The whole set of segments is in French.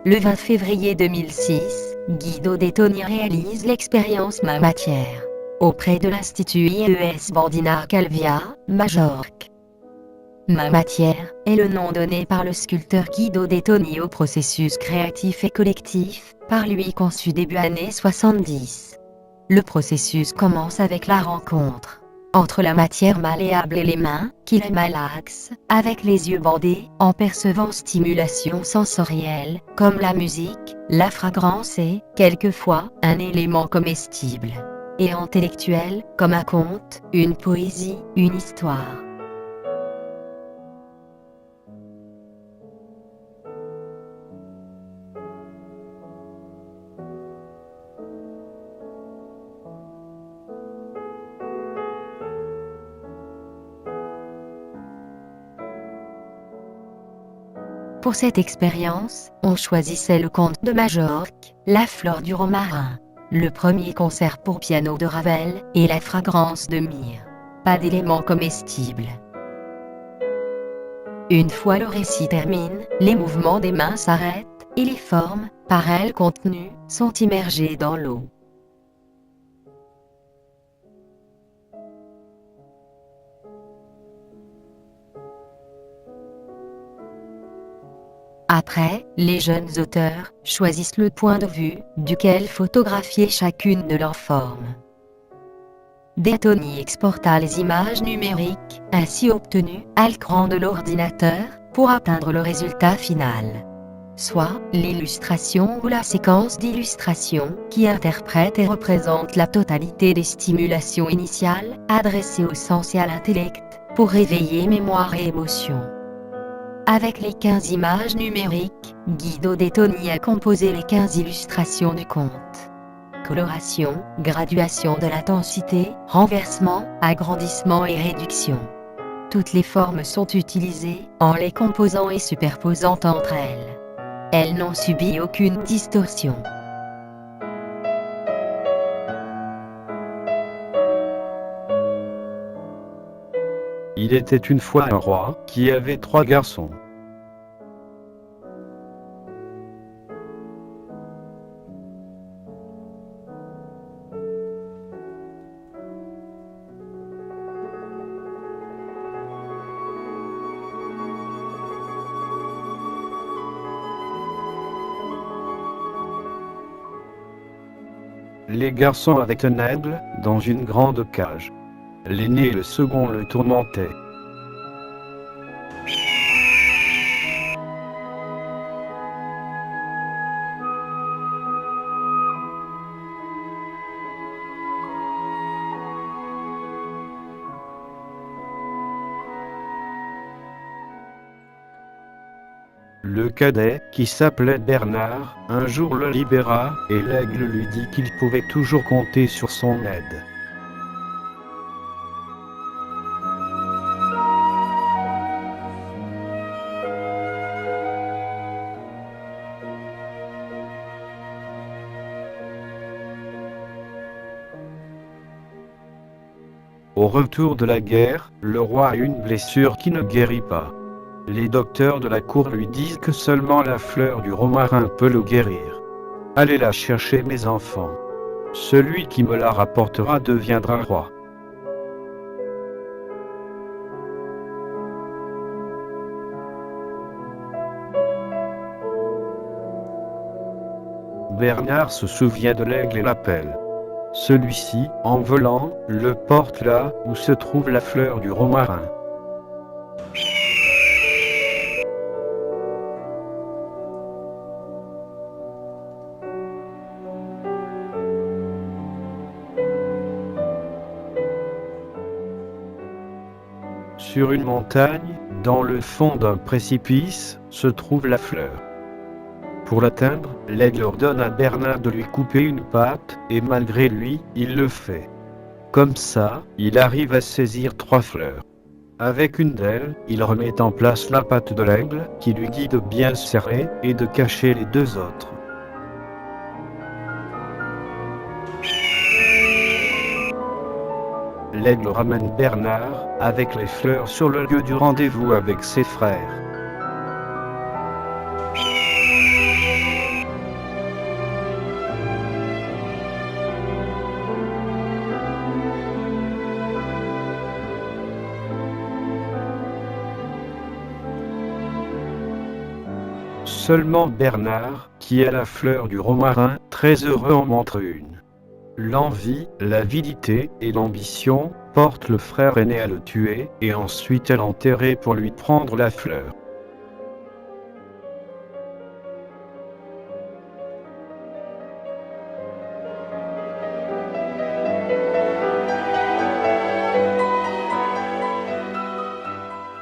Le 20 février 2006, Guido De Toni réalise l'expérience Ma Matière auprès de l'Institut IES Bandina Calvia, Majorque. Ma Matière est le nom donné par le sculpteur Guido De Toni au processus créatif et collectif, par lui conçu début années 70. Le processus commence avec la rencontre entre la matière malléable et les mains, qui les malaxent, avec les yeux bandés, en percevant stimulation sensorielle, comme la musique, la fragrance et, quelquefois, un élément comestible. Et intellectuel, comme un conte, une poésie, une histoire. Pour cette expérience, on choisissait le conte de Majorque, La fleur du romarin, le premier concert pour piano de Ravel, et la fragrance de myrrhe. Pas d'éléments comestibles. Une fois le récit termine, les mouvements des mains s'arrêtent, et les formes, par elles contenues, sont immergées dans l'eau. Après, les jeunes auteurs choisissent le point de vue duquel photographier chacune de leurs formes. De Toni exporta les images numériques, ainsi obtenues, à l'écran de l'ordinateur, pour atteindre le résultat final. Soit, l'illustration ou la séquence d'illustration, qui interprète et représente la totalité des stimulations initiales, adressées au sens et à l'intellect, pour réveiller mémoire et émotion. Avec les 15 images numériques, Guido De Toni a composé les 15 illustrations du conte. Coloration, graduation de l'intensité, renversement, agrandissement et réduction. Toutes les formes sont utilisées, en les composant et superposant entre elles. Elles n'ont subi aucune distorsion. Il était une fois un roi qui avait 3 garçons. Les garçons avaient un aigle dans une grande cage. L'aîné et le second le tourmentaient. Le cadet, qui s'appelait Bernard, un jour le libéra, et l'aigle lui dit qu'il pouvait toujours compter sur son aide. Au retour de la guerre, le roi a une blessure qui ne guérit pas. Les docteurs de la cour lui disent que seulement la fleur du romarin peut le guérir. Allez la chercher, mes enfants. Celui qui me la rapportera deviendra roi. Bernard se souvient de l'aigle et l'appelle. Celui-ci, en volant, le porte là où se trouve la fleur du romarin. Sur une montagne, dans le fond d'un précipice, se trouve la fleur. Pour l'atteindre, l'aigle ordonne à Bernard de lui couper une patte, et malgré lui, il le fait. Comme ça, il arrive à saisir 3 fleurs. Avec une d'elles, il remet en place la patte de l'aigle, qui lui dit de bien serrer, et de cacher les 2 autres. L'aigle ramène Bernard, avec les fleurs sur le lieu du rendez-vous avec ses frères. Seulement Bernard, qui est la fleur du romarin, très heureux en montre une. L'envie, l'avidité et l'ambition portent le frère aîné à le tuer et ensuite à l'enterrer pour lui prendre la fleur.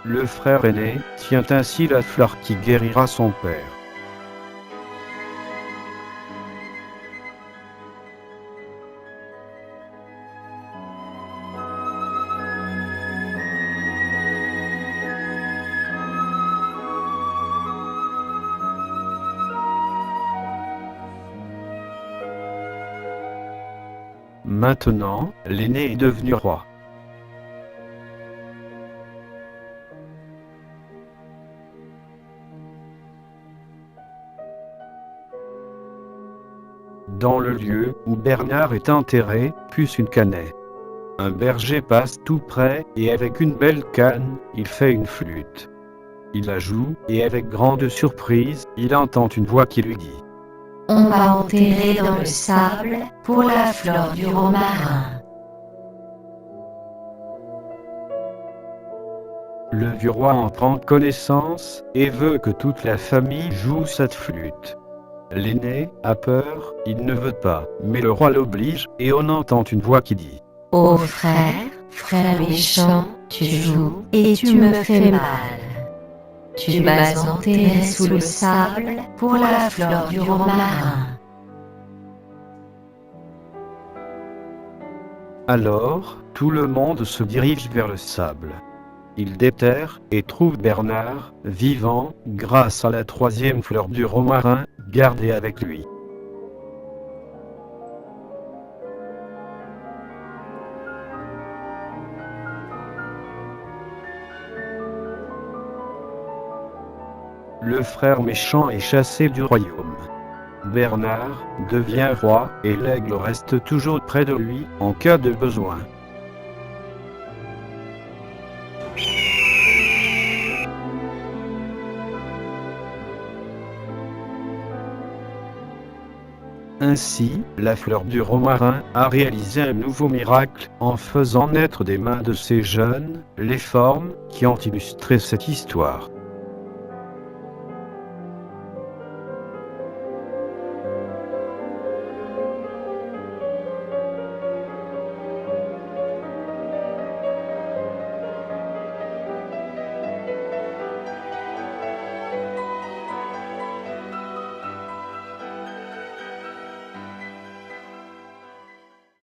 Le frère aîné tient ainsi la fleur qui guérira son père. Maintenant, l'aîné est devenu roi. Dans le lieu où Bernard est enterré, pousse une canette. Un berger passe tout près et avec une belle canne, il fait une flûte. Il la joue et avec grande surprise, il entend une voix qui lui dit: On m'a enterré dans le sable pour la fleur du romarin. Le vieux roi en prend connaissance et veut que toute la famille joue cette flûte. L'aîné a peur, il ne veut pas, mais le roi l'oblige et on entend une voix qui dit: Ô frère, frère méchant, tu joues et tu me fais mal. Tu m'as enterré sous le sable pour la fleur du romarin. Alors, tout le monde se dirige vers le sable. Il déterre et trouve Bernard, vivant, grâce à la troisième fleur du romarin, gardée avec lui. Le frère méchant est chassé du royaume. Bernard devient roi et l'aigle reste toujours près de lui en cas de besoin. Ainsi, la fleur du romarin a réalisé un nouveau miracle en faisant naître des mains de ces jeunes les formes qui ont illustré cette histoire.